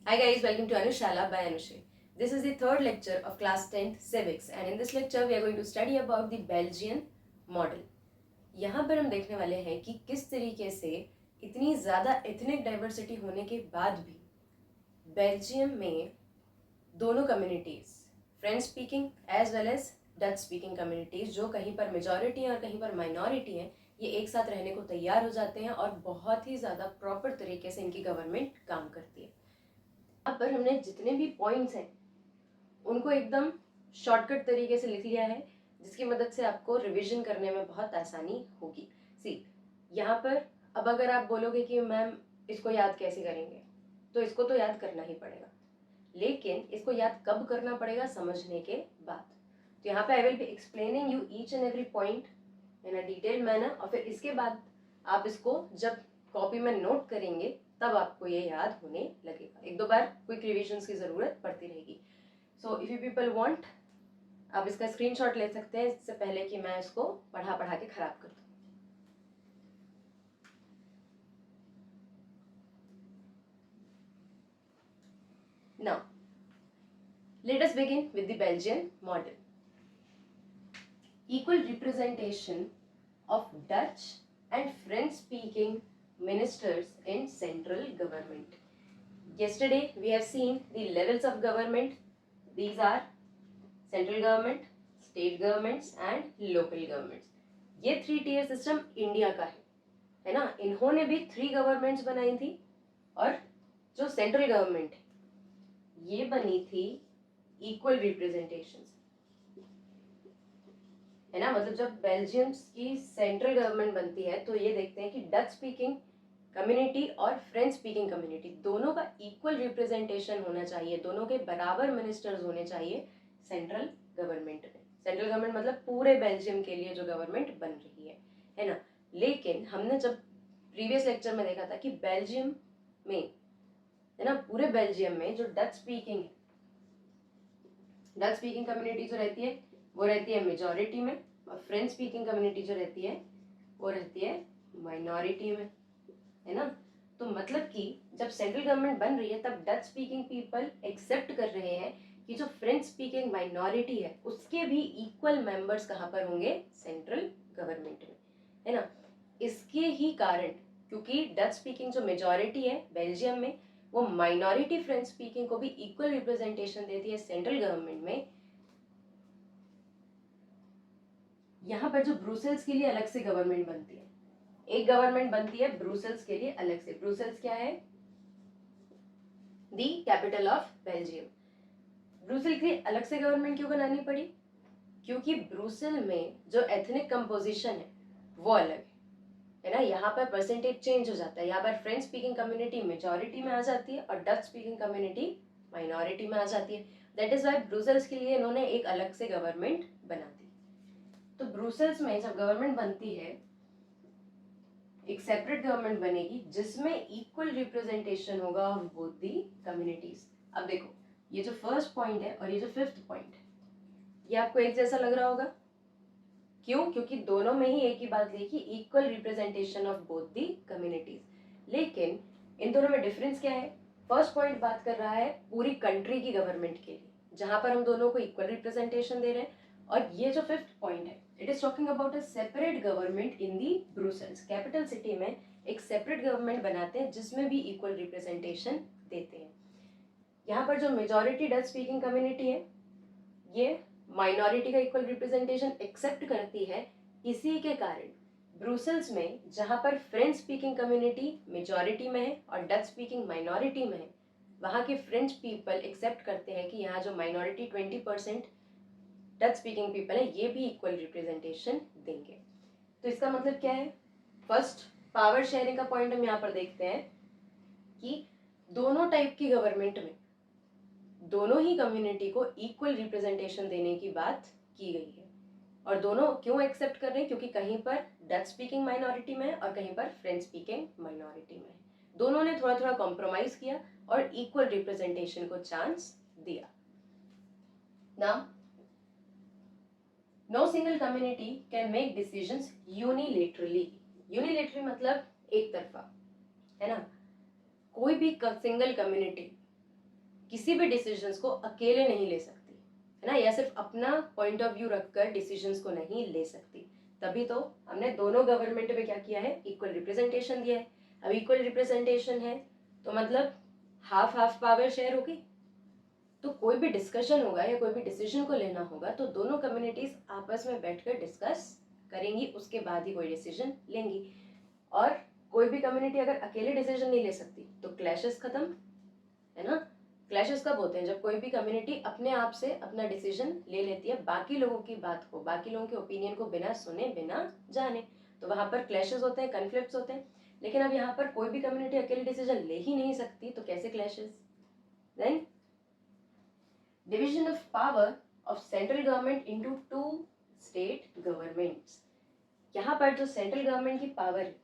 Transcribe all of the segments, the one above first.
Hi guys, welcome to Anushala by Anushree. This is the third lecture of class 10th civics and in this lecture we are going to study about the Belgian model. यहाँ पर हम देखने वाले हैं कि किस तरीके से इतनी ज़्यादा एथनिक डाइवर्सिटी होने के बाद भी बेल्जियम में दोनों communities French speaking as well as Dutch speaking communities जो कहीं पर मेजॉरिटी हैं और कहीं पर माइनॉरिटी हैं, ये एक साथ रहने को तैयार हो जाते हैं और बहुत ही ज़्यादा प्रॉपर तरीके से इनकी गवर्नमेंट काम करती है। यहाँ पर हमने जितने भी पॉइंट्स हैं उनको एकदम शॉर्टकट तरीके से लिख लिया है, जिसकी मदद से आपको रिवीजन करने में बहुत आसानी होगी। यहाँ पर अब अगर आप बोलोगे कि मैम इसको याद कैसे करेंगे, तो इसको तो याद करना ही पड़ेगा, लेकिन इसको याद कब करना पड़ेगा, समझने के बाद। तो यहाँ पे I will be explaining you each and every point in a detailed manner और फिर इसके बाद आप इसको जब कॉपी में नोट करेंगे तब आपको ये याद होने लगेगा। एक दो बार क्विक रिविजन्स की ज़रूरत पड़ती रहेगी। So if you people want, आप इसका स्क्रीनशॉट ले सकते हैं इससे पहले कि मैं इसको पढ़ा के ख़राब कर दूँ। Now, let us begin with the Belgian model. Equal representation of Dutch and French-speaking ministers in central government. Yesterday we have seen the levels of government. These are central government, state governments and local governments. ये 3 tier system India का है ना। इन्होंने भी 3 governments बनाई थी और जो सेंट्रल गवर्नमेंट है ये बनी थी इक्वल रिप्रेजेंटेशन, है ना। मतलब जब बेल्जियम की सेंट्रल गवर्नमेंट बनती है तो ये देखते हैं कि डच स्पीकिंग कम्युनिटी और फ्रेंच स्पीकिंग कम्युनिटी दोनों का इक्वल रिप्रेजेंटेशन होना चाहिए, दोनों के बराबर मिनिस्टर्स होने चाहिए सेंट्रल गवर्नमेंट में। सेंट्रल गवर्नमेंट मतलब पूरे बेल्जियम के लिए जो गवर्नमेंट बन रही है ना। लेकिन हमने जब प्रीवियस लेक्चर में देखा था कि बेल्जियम में, है ना, पूरे बेल्जियम में जो डच स्पीकिंग कम्युनिटी जो रहती है वो रहती है मेजॉरिटी में और फ्रेंच स्पीकिंग कम्युनिटी जो रहती है वो रहती है माइनॉरिटी में, है ना। तो मतलब कि जब सेंट्रल गवर्नमेंट बन रही है तब डच स्पीकिंग पीपल एक्सेप्ट कर रहे हैं कि जो फ्रेंच स्पीकिंग माइनॉरिटी है उसके भी इक्वल मेंबर्स कहाँ पर होंगे, सेंट्रल गवर्नमेंट में, है ना। इसके ही कारण, क्योंकि डच स्पीकिंग जो मेजॉरिटी है बेल्जियम में वो माइनॉरिटी फ्रेंच स्पीकिंग को भी इक्वल रिप्रेजेंटेशन देती है सेंट्रल गवर्नमेंट में। यहाँ पर जो ब्रुसेल्स के लिए अलग से गवर्नमेंट बनती है, एक गवर्नमेंट बनती है ब्रुसेल्स के लिए अलग से। ब्रुसेल्स क्या है, दी कैपिटल ऑफ बेल्जियम। ब्रुसेल के लिए अलग से गवर्नमेंट क्यों बनानी पड़ी, क्योंकि ब्रुसेल में जो एथनिक कंपोजिशन है वो अलग है ना। यहाँ पर परसेंटेज चेंज हो जाता है, यहाँ पर फ्रेंच स्पीकिंग कम्युनिटी मेजॉरिटी में आ जाती है और डच स्पीकिंग कम्युनिटी माइनॉरिटी में आ जाती है। दैट इज वाई ब्रुसेल्स के लिए इन्होंने एक अलग से गवर्नमेंट बना दी। तो ब्रुसेल्स में जब गवर्नमेंट बनती है एक सेपरेट गवर्नमेंट बनेगी जिसमें इक्वल रिप्रेजेंटेशन होगा ऑफ बोथ दी कम्युनिटीज। अब देखो ये जो फर्स्ट पॉइंट है और ये जो फिफ्थ पॉइंट है ये आपको एक जैसा लग रहा होगा, क्यों, क्योंकि दोनों में ही एक ही बात लिखी, equal representation of both the communities. लेकिन इन दोनों में डिफरेंस क्या है। फर्स्ट पॉइंट बात कर रहा है पूरी कंट्री की गवर्नमेंट के लिए जहां पर हम दोनों को इक्वल रिप्रेजेंटेशन दे रहे हैं, और ये जो फिफ्थ पॉइंट है it is talking about a separate government in the Brussels. Capital city में एक सेपरेट गवर्नमेंट बनाते हैं जिसमें भी इक्वल रिप्रेजेंटेशन देते हैं। यहाँ पर जो मेजॉरिटी डच स्पीकिंग कम्युनिटी है ये माइनॉरिटी का इक्वल रिप्रेजेंटेशन एक्सेप्ट करती है। इसी के कारण ब्रुसेल्स में जहां पर फ्रेंच स्पीकिंग कम्युनिटी मेजॉरिटी में है और डच स्पीकिंग माइनॉरिटी में है, वहां के फ्रेंच पीपल एक्सेप्ट करते हैं कि यहाँ जो माइनॉरिटी 20% डच स्पीकिंग पीपल है ये भी इक्वल रिप्रेजेंटेशन देंगे। तो इसका मतलब क्या है, फर्स्ट पावर शेयरिंग का पॉइंट हम यहाँ पर देखते हैं कि दोनों टाइप की गवर्नमेंट में दोनों ही कम्युनिटी को इक्वल रिप्रेजेंटेशन देने की बात की गई है। और दोनों क्यों एक्सेप्ट कर रहे हैं, क्योंकि कहीं पर डच स्पीकिंग माइनॉरिटी में है और कहीं पर फ्रेंच स्पीकिंग माइनॉरिटी में है। दोनों ने थोड़ा थोड़ा कॉम्प्रोमाइज किया और इक्वल रिप्रेजेंटेशन को चांस दिया। Now no single community can make decisions unilaterally. Unilaterally मतलब एक तरफा, है ना। कोई भी सिंगल कम्युनिटी किसी भी डिसीजंस को अकेले नहीं ले सकती, है ना, या सिर्फ अपना पॉइंट ऑफ व्यू रखकर डिसीजंस को नहीं ले सकती। तभी तो हमने दोनों गवर्नमेंट में क्या किया है, इक्वल रिप्रेजेंटेशन दिया है। अब इक्वल रिप्रेजेंटेशन है तो मतलब हाफ हाफ पावर शेयर होगी। तो कोई भी डिस्कशन होगा या कोई भी डिसीजन को लेना होगा तो दोनों कम्युनिटीज आपस में बैठकर डिस्कस करेंगी, उसके बाद ही कोई डिसीजन लेंगी। और कोई भी कम्युनिटी अगर अकेले डिसीजन नहीं ले सकती तो क्लैशेस खत्म, है ना। क्लैशेस कब होते हैं, जब कोई भी कम्युनिटी अपने आप से अपना डिसीजन ले लेती है बाकी लोगों की बात को, बाकी लोगों के ओपिनियन को बिना सुने बिना जाने, तो वहां पर क्लैशेस होते हैं, कन्फ्लिक्ट्स होते हैं। लेकिन अब यहाँ पर कोई भी कम्युनिटी अकेले डिसीजन ले ही नहीं सकती तो कैसे clashes. Then division of power of central government into 2 state governments. यहाँ पर जो सेंट्रल गवर्नमेंट की पावर है,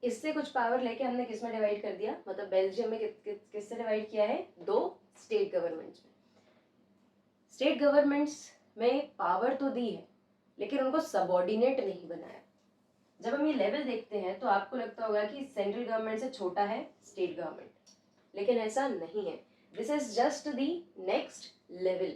इससे कुछ पावर लेके हमने किस में डिवाइड कर दिया, मतलब बेल्जियम में किससे डिवाइड किया है, 2 स्टेट गवर्नमेंट्स में। स्टेट गवर्नमेंट्स में पावर तो दी है लेकिन उनको सबऑर्डिनेट नहीं बनाया। जब हम ये लेवल देखते हैं तो आपको लगता होगा कि सेंट्रल गवर्नमेंट से छोटा है स्टेट गवर्नमेंट, लेकिन ऐसा नहीं है। This is just the next level,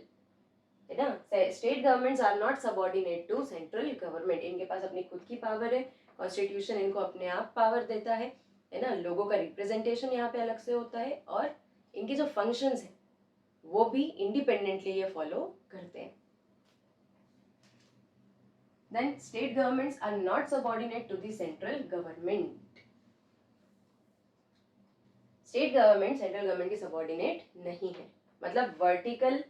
है ना। State governments are not subordinate to central government. इनके पास अपनी खुद की पावर है, कॉन्स्टिट्यूशन इनको अपने आप पावर देता है ना। लोगों का रिप्रेजेंटेशन यहाँ पे अलग से होता है और इनके जो फंक्शंस हैं वो भी इंडिपेंडेंटली ये फॉलो करते हैं। Then state governments are not subordinate to the central government. State government central government की सबऑर्डिनेट नहीं है, मतलब वर्टिकल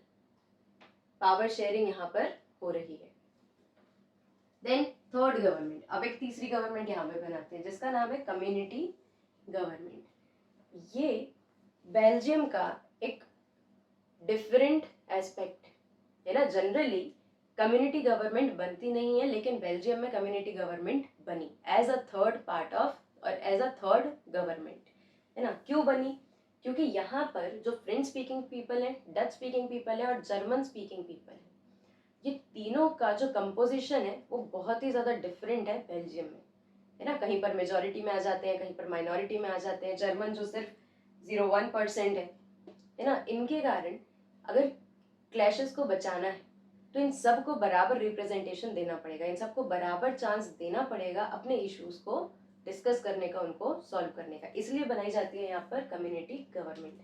पावर शेयरिंग यहाँ पर हो रही है। देन थर्ड गवर्नमेंट, अब एक तीसरी गवर्नमेंट यहाँ पे बनाते हैं जिसका नाम है कम्युनिटी गवर्नमेंट। ये बेल्जियम का एक डिफरेंट एस्पेक्ट है ना। जनरली कम्युनिटी गवर्नमेंट बनती नहीं है लेकिन बेल्जियम में कम्युनिटी गवर्नमेंट बनी as a third part of और एज अ थर्ड गवर्नमेंट, है ना। क्यों बनी, क्योंकि यहाँ पर जो फ्रेंच स्पीकिंग पीपल है, डच स्पीकिंग पीपल है और जर्मन स्पीकिंग पीपल है, ये तीनों का जो कंपोजिशन है वो बहुत ही ज़्यादा डिफरेंट है बेल्जियम में, है ना। कहीं पर मेजॉरिटी में आ जाते हैं, कहीं पर माइनॉरिटी में आ जाते हैं। जर्मन जो सिर्फ 0.1% है ना, इनके कारण अगर क्लैशेस को बचाना है तो इन सब को बराबर रिप्रेजेंटेशन देना पड़ेगा, इन सबको बराबर चांस देना पड़ेगा अपने इश्यूज को डिस्कस करने का, उनको सॉल्व करने का। इसलिए बनाई जाती है यहाँ पर community government.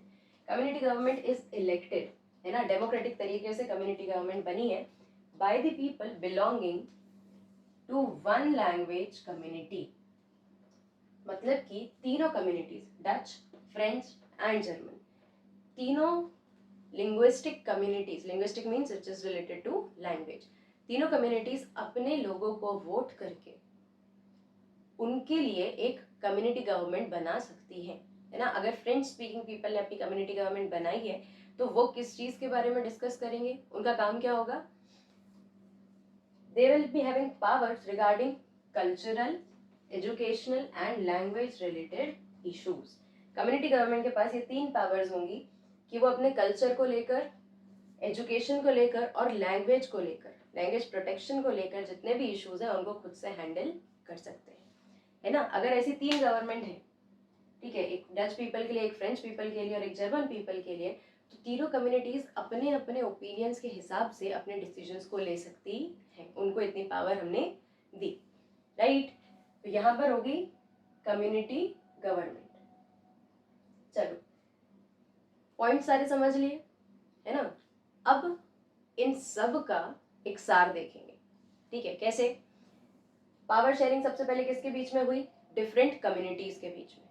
Community government is elected, है ना, डेमोक्रेटिक तरीके से कम्युनिटी गवर्नमेंट बनी है by the people belonging to one language community. मतलब कि तीनों communities, Dutch, French and German, तीनों linguistic communities, linguistic means it is related to language, तीनों कम्युनिटीज अपने लोगों को वोट करके उनके लिए एक कम्युनिटी गवर्नमेंट बना सकती है ना। अगर फ्रेंच स्पीकिंग पीपल ने अपनी कम्युनिटी गवर्नमेंट बनाई है तो वो किस चीज के बारे में डिस्कस करेंगे, उनका काम क्या होगा, they will be having powers regarding cultural, educational and language related issues। Community government के पास ये 3 पावर्स होंगी कि वो अपने कल्चर को लेकर, एजुकेशन को लेकर और लैंग्वेज को लेकर, लैंग्वेज प्रोटेक्शन को लेकर जितने भी इश्यूज हैं उनको खुद से हैंडल कर सकते हैं, है ना। अगर ऐसी 3 गवर्नमेंट है, ठीक है, एक डच पीपल के लिए, एक फ्रेंच पीपल के लिए और एक जर्मन पीपल के लिए, तो तीनों कम्युनिटीज अपने अपने ओपिनियंस के हिसाब से अपने डिसीजंस को ले सकती है, उनको इतनी पावर हमने दी, राइट। तो यहाँ पर होगी कम्युनिटी गवर्नमेंट। चलो पॉइंट सारे समझ लिए, है ना। अब इन सब का एक सार देखेंगे, ठीक है। कैसे पावर शेयरिंग सबसे पहले किसके बीच में हुई, डिफरेंट कम्युनिटीज के बीच में,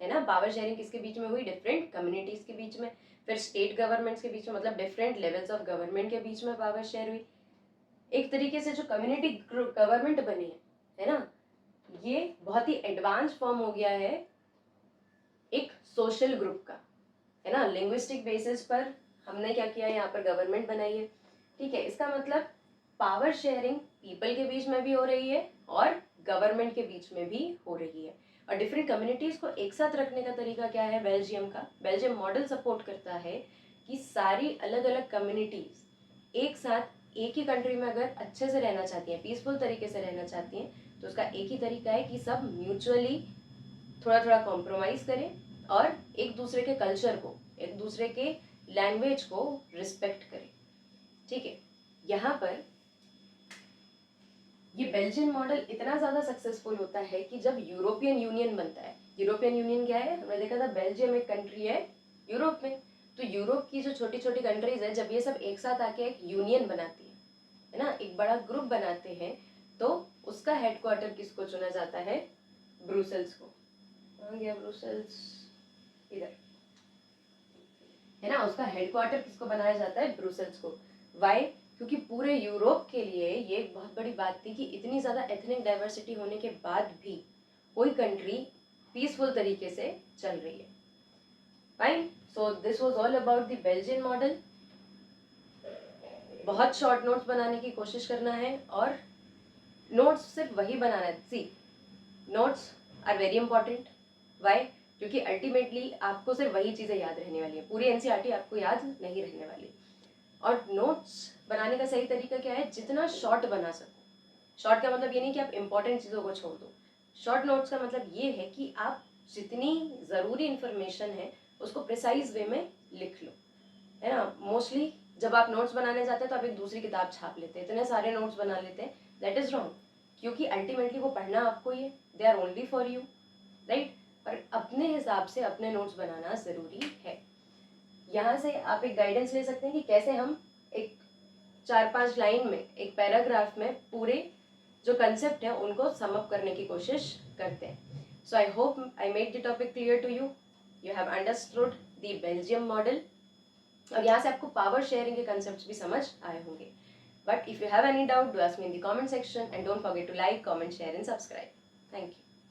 है ना। पावर शेयरिंग किसके बीच में हुई, डिफरेंट कम्युनिटीज के बीच में। फिर स्टेट गवर्नमेंट्स के बीच में, मतलब डिफरेंट लेवल्स ऑफ गवर्नमेंट के बीच में पावर शेयर हुई। एक तरीके से जो कम्युनिटी गवर्नमेंट बनी है ना, ये बहुत ही एडवांस फॉर्म हो गया है एक सोशल ग्रुप का, है ना। लिंग्विस्टिक बेसिस पर हमने क्या किया, यहाँ पर गवर्नमेंट बनाई है, ठीक है। इसका मतलब पावर शेयरिंग पीपल के बीच में भी हो रही है और गवर्नमेंट के बीच में भी हो रही है। और डिफरेंट कम्युनिटीज को एक साथ रखने का तरीका क्या है बेल्जियम का, बेल्जियम मॉडल सपोर्ट करता है कि सारी अलग अलग कम्युनिटीज एक साथ एक ही कंट्री में अगर अच्छे से रहना चाहती हैं, पीसफुल तरीके से रहना चाहती हैं, तो उसका एक ही तरीका है कि सब म्यूचुअली थोड़ा थोड़ा कॉम्प्रोमाइज करें और एक दूसरे के कल्चर को, एक दूसरे के लैंग्वेज को रिस्पेक्ट करें, ठीक है। यहाँ पर ये बेल्जियन मॉडल इतना ज़्यादा सक्सेसफुल होता है कि जब यूरोपियन यूनियन बनता है, यूरोपियन यूनियन क्या है, हमने देखा था बेल्जियम एक कंट्री है यूरोप में, तो यूरोप की जो छोटी छोटी कंट्रीज है जब ये सब एक साथ आके एक यूनियन बनाती है ना, एक बड़ा ग्रुप बनाते हैं, तो उसका हेडक्वार्टर किसको चुना जाता है, ब्रुसेल्स को। कहाँ गया ब्रुसेल्स, इधर है ना, उसका हेडक्वार्टर किसको बनाया जाता है, ब्रुसेल्स को। वाई, क्योंकि पूरे यूरोप के लिए ये एक बहुत बड़ी बात थी कि इतनी ज़्यादा एथनिक डाइवर्सिटी होने के बाद भी कोई कंट्री पीसफुल तरीके से चल रही है। Fine, so this was all about the Belgian model. बहुत शॉर्ट नोट्स बनाने की कोशिश करना है, और नोट्स सिर्फ वही बनाना है। See, notes are very important. Why, क्योंकि अल्टीमेटली आपको सिर्फ वही चीज़ें याद रहने वाली है, पूरी एनसीईआरटी आपको याद नहीं रहने वाली। और नोट्स बनाने का सही तरीका क्या है, जितना शॉर्ट बना सको। शॉर्ट का मतलब ये नहीं कि आप इंपॉर्टेंट चीज़ों को छोड़ दो, शॉर्ट नोट्स का मतलब ये है कि आप जितनी ज़रूरी इंफॉर्मेशन है उसको प्रिसाइज वे में लिख लो, है ना। मोस्टली जब आप नोट्स बनाने जाते हैं तो आप एक दूसरी किताब छाप लेते हैं, इतने सारे नोट्स बना लेते हैं, दैट इज़ रॉन्ग, क्योंकि अल्टीमेटली वो पढ़ना आपको ही है, they are only for you, right. पर अपने हिसाब से अपने नोट्स बनाना ज़रूरी है। यहाँ से आप एक गाइडेंस ले सकते हैं कि कैसे हम एक 4-5 लाइन में, एक पैराग्राफ में पूरे जो कंसेप्ट है उनको सम अप करने की कोशिश करते हैं। So I hope I made the topic clear to you, you have understood the Belgium model, और यहाँ से आपको पावर शेयरिंग के कंसेप्ट भी समझ आए होंगे। But if you have any doubt, do ask me in the comment section, and don't forget to like, comment, share and subscribe. Thank you.